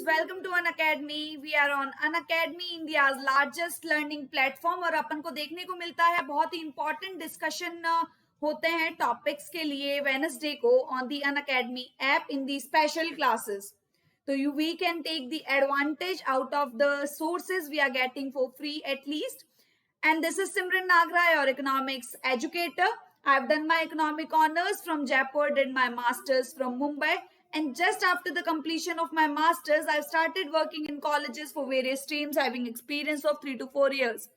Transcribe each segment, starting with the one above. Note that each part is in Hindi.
welcome to Unacademy. We are on Unacademy, India's largest learning platform और अपन को देखने को मिलता है बहुत ही important discussion होते हैं topics के लिए Wednesday को on the Unacademy app in the special classes. So we can take the advantage out of the sources we are getting for free at least. And this is Simran Nagra, your economics educator. I've done my economic honors from Jaipur, did my masters from Mumbai. And just after the completion of my masters, I started working in colleges for various streams, having experience of 3 to 4 years.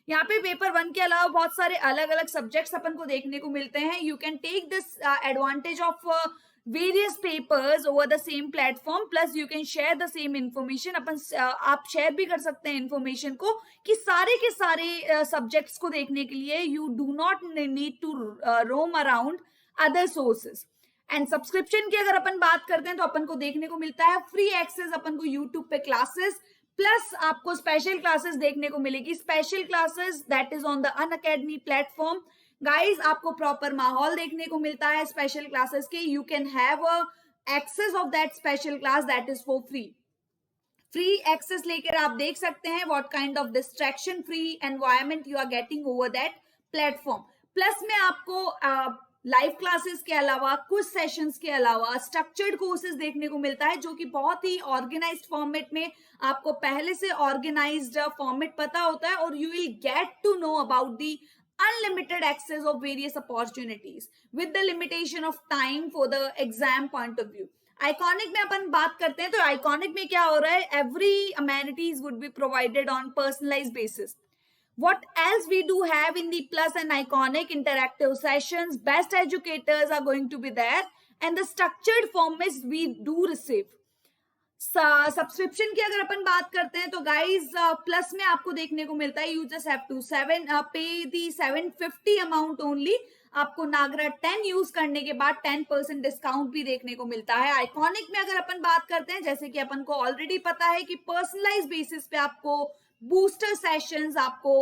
यहाँ पे पेपर 1 के अलावा बहुत सारे अलग अलग सब्जेक्ट्स अपन को देखने को मिलते हैं. You can take this advantage of various papers over the same platform. Plus you can share the same information. आप शेयर भी कर सकते हैं information को कि सारे के सारे सब्जेक्ट्स को देखने के लिए you do not need to roam around other sources. And subscription की अगर अपन बात करते हैं तो अपन को देखने को मिलता है फ्री एक्सेस अपन को यूट्यूब पे क्लासेस प्लस आपको स्पेशल क्लासेस देखने को मिलेगी. Special classes that is on the Unacademy platform. Guys आपको प्रॉपर माहौल देखने को मिलता है स्पेशल क्लासेस के. You can have access of that special class that is for free. Free access लेकर आप देख सकते हैं what kind of distraction free environment you are getting over that platform. Plus में आपको लाइव क्लासेस के अलावा कुछ सेशंस के अलावा स्ट्रक्चर्ड कोर्सेज देखने को मिलता है जो कि बहुत ही ऑर्गेनाइज्ड फॉर्मेट में आपको पहले से ऑर्गेनाइज्ड फॉर्मेट पता होता है और you will get to know about the unlimited access of various opportunities with the limitation of time for the exam point of view. Iconic में अपन बात करते हैं तो Iconic में क्या हो रहा है, every amenities would be provided on personalized basis. What else we do have in the Plus and Iconic interactive sessions, best educators are going to be there and the structured formats we do receive. Subscription की अगर अपन बात करते हैं तो गाइज प्लस में आपको देखने को मिलता है यू जस्ट हैव टू पे दी 750 अमाउंट ओनली. आपको नागरा 10 यूज करने के बाद 10% डिस्काउंट भी देखने को मिलता है. आइकॉनिक में अगर अपन बात करते हैं जैसे कि अपन को ऑलरेडी पता है कि पर्सनलाइज बेसिस पे आपको बूस्टर सेशंस आपको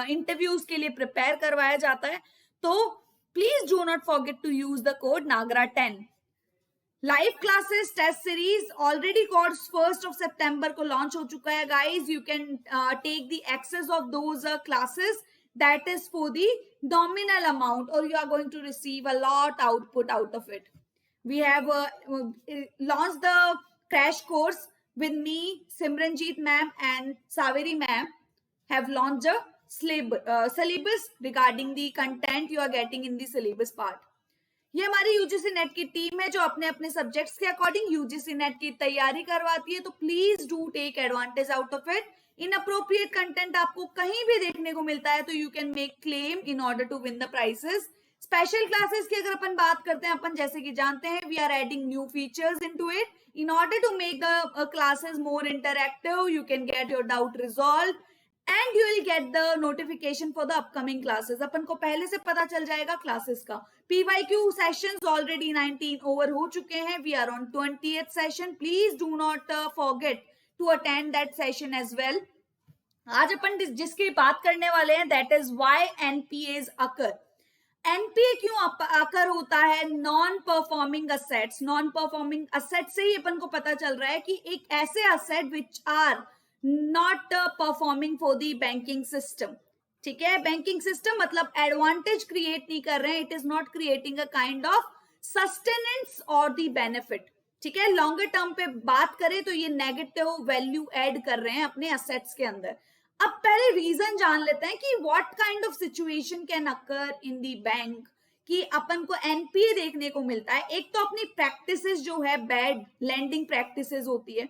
इंटरव्यूज के लिए प्रिपेयर करवाया जाता है. तो please do not forget to use the code Nagra 10. Live classes test series already course 1st of September को लॉन्च हो चुका है guys. You can take the access of those classes that is for the nominal amount और you are going to receive a lot output out of it. We have launch the crash course with me, Simranjeet ma'am and Saveri ma'am have launched a syllabus regarding the content you are getting in the syllabus part. ये हमारी यूजीसी नेट की टीम है जो अपने अपने सब्जेक्ट्स के अकॉर्डिंग यूजीसी नेट की तैयारी करवाती है. तो please do take advantage out of it. Inappropriate content आपको कहीं भी देखने को मिलता है तो you can make claim in order to win the prizes. Special classes की अगर अपन बात करते हैं, अपन जैसे कि जानते हैं we are adding new features into it in order to make the classes more interactive. You can get your doubt resolved and you will get the notification for the upcoming classes. अपन को पहले से पता चल जाएगा क्लासेस का. PYQ sessions already 19 over हो चुके हैं. We are on 20th session. Please do not forget to attend that session as well. आज अपन जिसकी बात करने वाले हैं that is why NPAs occur. NPA क्यों आकर होता है? Non performing assets. Non performing asset से ही अपन को पता चल रहा है कि एक ऐसे asset which are not performing for the banking system. ठीक है, बैंकिंग सिस्टम मतलब एडवांटेज क्रिएट नहीं कर रहे हैं. It is not creating a kind of sustenance और द बेनिफिट. ठीक है, लॉन्गर टर्म पे बात करें तो ये नेगेटिव वैल्यू ऐड कर रहे हैं अपने असेट्स के अंदर. अब पहले रीजन जान लेते हैं कि what kind of situation can occur in the bank कि अपन को एनपीए देखने को मिलता है. एक तो अपनी प्रैक्टिसेस जो है बैड लेंडिंग प्रैक्टिसेस होती है,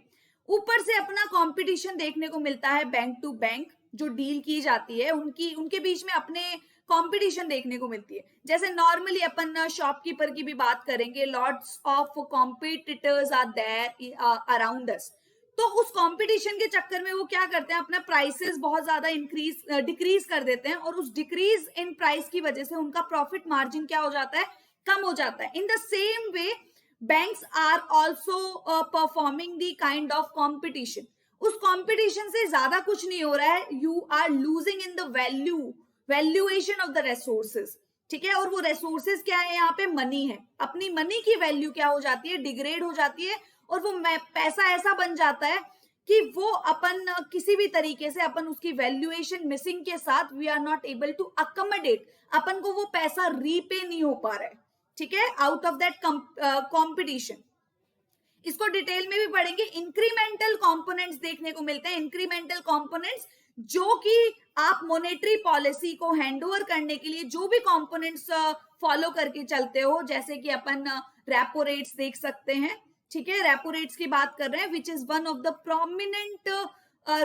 ऊपर से अपना कंपटीशन देखने को मिलता है. बैंक टू बैंक जो डील की जाती है उनके बीच में अपने कंपटीशन देखने को मिलती है. जैसे नॉर्मली अपन शॉपकीपर की भी बात करेंगे, lots of competitors are there around us. तो उस कंपटीशन के चक्कर में वो क्या करते हैं, अपना प्राइसेस बहुत ज्यादा डिक्रीज कर देते हैं और उस डिक्रीज इन प्राइस की वजह से उनका प्रॉफिट मार्जिन क्या हो जाता है, कम हो जाता है. In the same way banks are also performing the kind of competition. उस कंपटीशन से ज्यादा कुछ नहीं हो रहा है. You are losing in the valuation of the resources. ठीक है, और वो रिसोर्सेज क्या है, यहाँ पे मनी है. अपनी मनी की वैल्यू क्या हो जाती है, डिग्रेड हो जाती है और वो पैसा ऐसा बन जाता है कि वो अपन किसी भी तरीके से अपन उसकी वैल्यूएशन मिसिंग के साथ we are not able to accommodate, अपन को वो पैसा रीपे नहीं हो पा रहा है, ठीक है, आउट ऑफ दैट कॉम्पिटिशन। इसको डिटेल में भी पढ़ेंगे। इंक्रीमेंटल कंपोनेंट्स देखने को मिलते हैं। इंक्रीमेंटल कंपोनेंट्स जो कि आप मॉनेटरी पॉलिसी को हैंडओवर करने के लिए जो भी कंपोनेंट्स फॉलो करके चलते हो, जैसे कि अपन रेपो रेट्स देख सकते हैं, ठीक है, रेपो रेट्स की बात कर रहे हैं, which is one of the prominent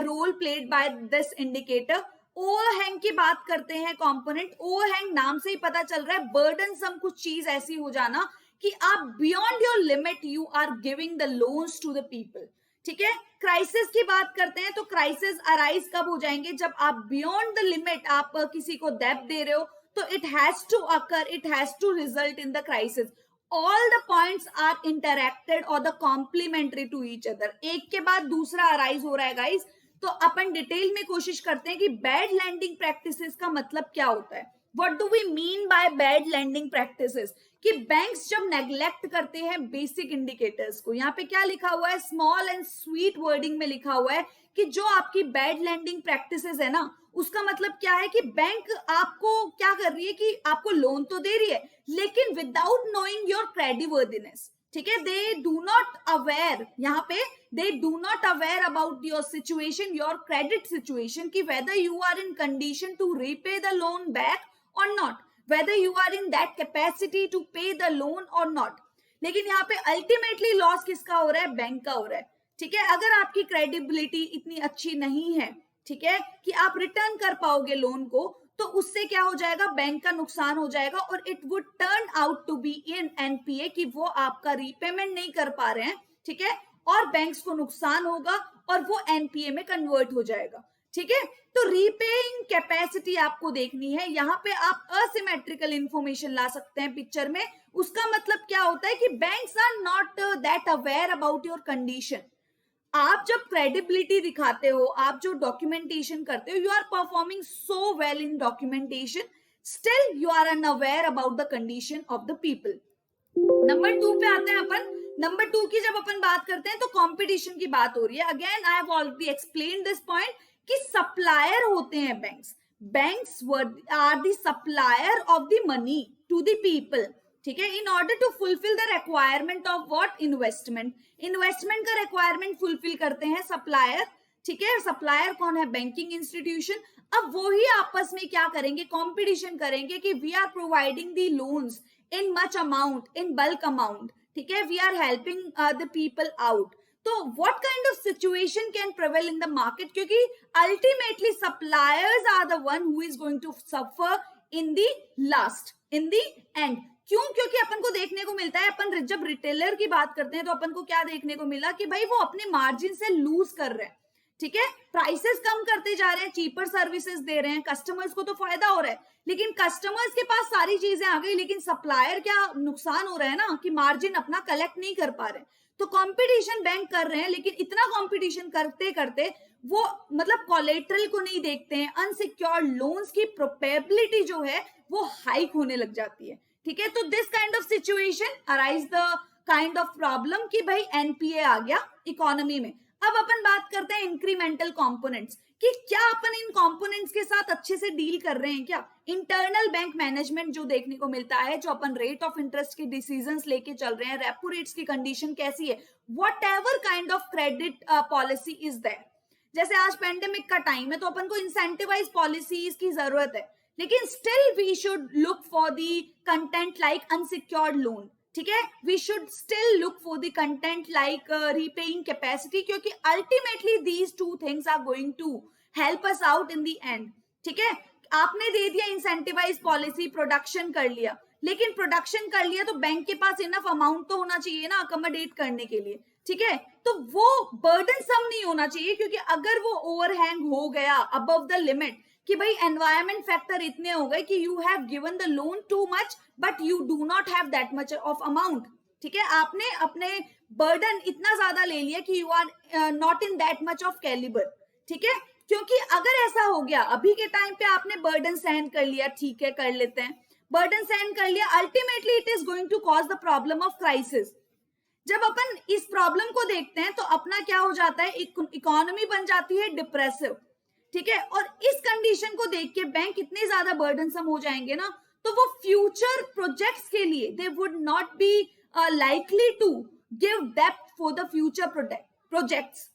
role played by this indicator. Overhang की बात करते हैं कंपोनेंट। ओवरहैंग नाम से ही पता चल रहा है बर्डनसम कुछ चीज ऐसी हो जाना कि आप beyond your limit you are giving the loans to the people, ठीक है। क्राइसिस की बात करते हैं तो क्राइसिस अराइज कब हो जाएंगे, जब आप बियॉन्ड द लिमिट आप किसी को डेब्ट दे रहे हो, तो it has to occur, it has to result in the crisis. All the points are interacted और the complementary to each other, एक के बाद दूसरा अराइज हो रहा है गाइस। तो अपन डिटेल में कोशिश करते हैं कि बैड लैंडिंग प्रैक्टिसेस का मतलब क्या होता है। What do we mean by bad lending practices, कि बैंक्स जब नेग्लेक्ट करते हैं बेसिक इंडिकेटर्स को। यहाँ पे क्या लिखा हुआ है, स्मॉल एंड स्वीट वर्डिंग में लिखा हुआ है कि जो आपकी बैड लैंडिंग प्रैक्टिसेस है ना, उसका मतलब क्या है कि बैंक आपको क्या कर रही है कि आपको लोन तो दे रही है, लेकिन विदाउट नोइंग योर क्रेडिटवर्दीनेस, ठीक है, दे डू नॉट अवेयर, यहाँ पे they do not aware about your situation, your credit situation, कि whether you are in condition to repay the loan back or not, whether you are in that capacity to pay the loan or not। लेकिन यहाँ पे अल्टीमेटली लॉस किसका हो रहा है, बैंक का हो रहा है, ठीक है। अगर आपकी क्रेडिबिलिटी इतनी अच्छी नहीं है, ठीक है, कि आप रिटर्न कर पाओगे लोन को, तो उससे क्या हो जाएगा, बैंक का नुकसान हो जाएगा और it would turn out to be in NPA, कि वो आपका रीपेमेंट नहीं कर पा रहे हैं, ठीक है, और बैंक्स को नुकसान होगा और वो एनपीए में कन्वर्ट हो जाएगा, ठीक है। तो रीपेइंग कैपेसिटी आपको देखनी है। यहाँ पे आप असिमेट्रिकल इंफॉर्मेशन ला सकते हैं पिक्चर में। उसका मतलब क्या होता है कि banks are not that aware about your condition. आप जब क्रेडिबिलिटी दिखाते हो, आप जो डॉक्यूमेंटेशन करते हो, you are performing so well in documentation, still you are unaware about the condition of the people. Number 2 पे आते हैं अपन। नंबर 2 की जब अपन बात करते हैं तो कंपटीशन की बात हो रही है। Again I have already explain this point कि सप्लायर होते हैं banks. Banks are the supplier of the money to the people, ठीक है, in order to fulfil the requirement of what, investment. Investment का रिक्वायरमेंट फुलफिल करते हैं सप्लायर, ठीक है। सप्लायर कौन है, बैंकिंग इंस्टीट्यूशन। अब वो ही आपस में क्या करेंगे, कंपटीशन करेंगे कि we are providing the loans in much amount, in bulk amount, ठीक है, we are helping the people out. तो what kind of situation can prevail in the market, क्योंकि ultimately suppliers are the one who is going to suffer in the last, in the end. क्यों, क्योंकि अपन को देखने को मिलता है, अपन जब रिटेलर की बात करते हैं तो अपन को क्या देखने को मिला कि भाई वो अपने मार्जिन से लूज कर रहे हैं, ठीक है, प्राइसेस कम करते जा रहे हैं, चीपर सर्विसेज दे रहे हैं, कस्टमर्स को तो फायदा हो रहा है, लेकिन कस्टमर्स के पास सारी चीजें आ गई, लेकिन सप्लायर क्या नुकसान हो रहा है ना, कि मार्जिन अपना कलेक्ट नहीं कर पा रहे। तो कंपटीशन बैंक कर रहे हैं, लेकिन इतना कंपटीशन करते करते वो मतलब कोलेटरल को नहीं देखते हैं, अनसिक्योर्ड लोन्स की प्रोबेबिलिटी जो है वो हाइक होने लग जाती है, ठीक है। तो this kind of situation arise the kind of problem कि भाई एनपीए आ गया इकोनॉमी में। अब अपन बात करते हैं इंक्रीमेंटल कंपोनेंट्स, कि क्या अपन इन कंपोनेंट्स के साथ अच्छे से डील कर रहे हैं क्या। इंटरनल बैंक मैनेजमेंट जो देखने को मिलता है, जो अपन रेट ऑफ इंटरेस्ट के डिसीजंस लेके चल रहे हैं, रेपो रेट्स की कंडीशन कैसी है, whatever kind of credit policy is there. जैसे आज पेंडेमिक का टाइम है तो अपन को इंसेंटिवाइज पॉलिसीज की जरूरत है, लेकिन still we should look for the content like unsecured loan, ठीक है, we should still look for the content like repaying capacity, क्योंकि ultimately these two things are going to help us out in the end, ठीक है। आपने दे दिया इंसेंटिवाइज पॉलिसी, प्रोडक्शन कर लिया, लेकिन प्रोडक्शन कर लिया तो बैंक के पास इनफ अमाउंट तो होना चाहिए ना अकोमोडेट करने के लिए, ठीक है। तो वो बर्डन सम नहीं होना चाहिए, क्योंकि अगर वो ओवरहैंग हो गया अबव द लिमिट कि भाई एनवायरमेंट फैक्टर इतने हो गए कि you have given the loan too much but you do not have that much of amount, ठीक है, आपने अपने बर्डन इतना ज्यादा ले लिया कि you are not in that much of calibre, ठीक है। क्योंकि अगर ऐसा हो गया, अभी के टाइम पे आपने बर्डन सहन कर लिया, ठीक है, कर लेते हैं, बर्डन सहन कर लिया, ultimately it is going to cause the problem of crisis. जब अपन इस प्रॉब्लम को देखते हैं तो अपना क्या हो जाता है, इकोनॉमी बन जाती है डिप्रेसिव, ठीक है। और इस कंडीशन को देख के बैंक इतने ज्यादा बर्डनसम हो जाएंगे ना, तो वो फ्यूचर प्रोजेक्ट्स के लिए they would not be likely to give depth for the future projects.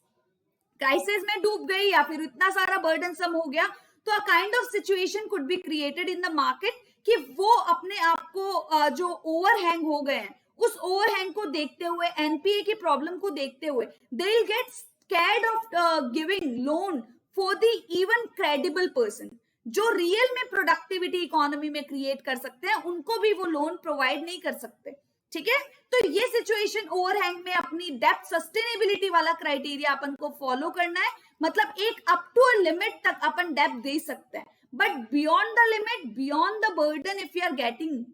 Crisis में डूब गई या फिर इतना सारा बर्डनसम हो गया, तो अ kind of situation could be created in the market कि वो अपने आप को जो ओवरहैंग हो गए हैं, उस ओवरहैंग को देखते हुए, एनपीए की प्रॉब्लम को देखते हुए, they will get scared of giving loan for the even credible person, जो रियल में प्रोडक्टिविटी इकोनॉमी में क्रिएट कर सकते हैं, उनको भी वो लोन प्रोवाइड नहीं कर सकते, ठीक है। तो ये सिचुएशन ओवरहैंग में अपनी डेप्थ सस्टेनेबिलिटी वाला क्राइटेरिया अपन को फॉलो करना है, मतलब एक अप टू अ लिमिट तक अपन डेप्थ दे सकते हैं, but beyond the limit, beyond the burden if you are getting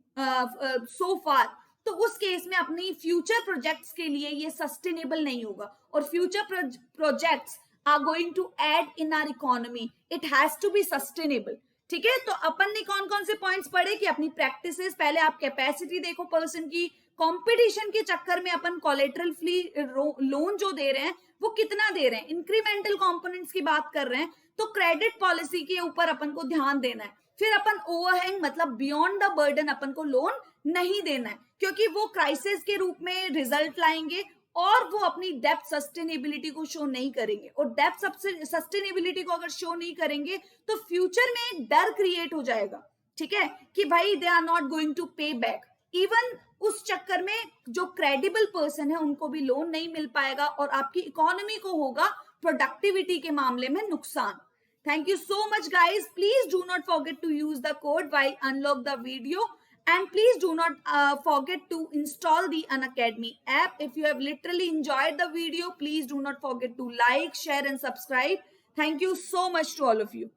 so far, तो उस केस में अपनी फ्यूचर प्रोजेक्ट्स के लिए ये सस्टेनेबल नहीं होगा। और future projects are going to add in our economy, it has to be sustainable, ठीक है। तो अपन ने कौन कौन से पॉइंट्स पढ़े कि अपनी प्रैक्टिसेस, पहले आप कैपेसिटी देखो पर्सन की, कंपटीशन के चक्कर में अपन कोलेटरल फ्री लोन जो दे रहे हैं वो कितना दे रहे हैं, इंक्रीमेंटल कंपोनेंट्स की बात कर रहे हैं, तो क्रेडिट पॉलिसी के ऊपर अपन को ध्यान देना है। फिर अपन ओवरहैंग मतलब बियॉन्ड द बर्डन अपन को लोन नहीं देना है, क्योंकि वो क्राइसिस के रूप में रिजल्ट लाएंगे और वो अपनी डेप्थ सस्टेनेबिलिटी को शो नहीं करेंगे, और डेप्थ सस्टेनेबिलिटी को अगर शो नहीं करेंगे तो फ्यूचर में एक डर क्रिएट हो जाएगा, ठीक है, कि भाई they are not going to pay back. Even उस चक्कर में जो क्रेडिबल पर्सन है उनको भी लोन नहीं मिल पाएगा और आपकी इकोनॉमी को होगा प्रोडक्टिविटी के मामले में नुकसान। Thank you so much guys. Please do not forget to use the code while unlock the video, and please do not forget to install the Unacademy app. If you have literally enjoyed the video, please do not forget to like, share and subscribe. Thank you so much to all of you.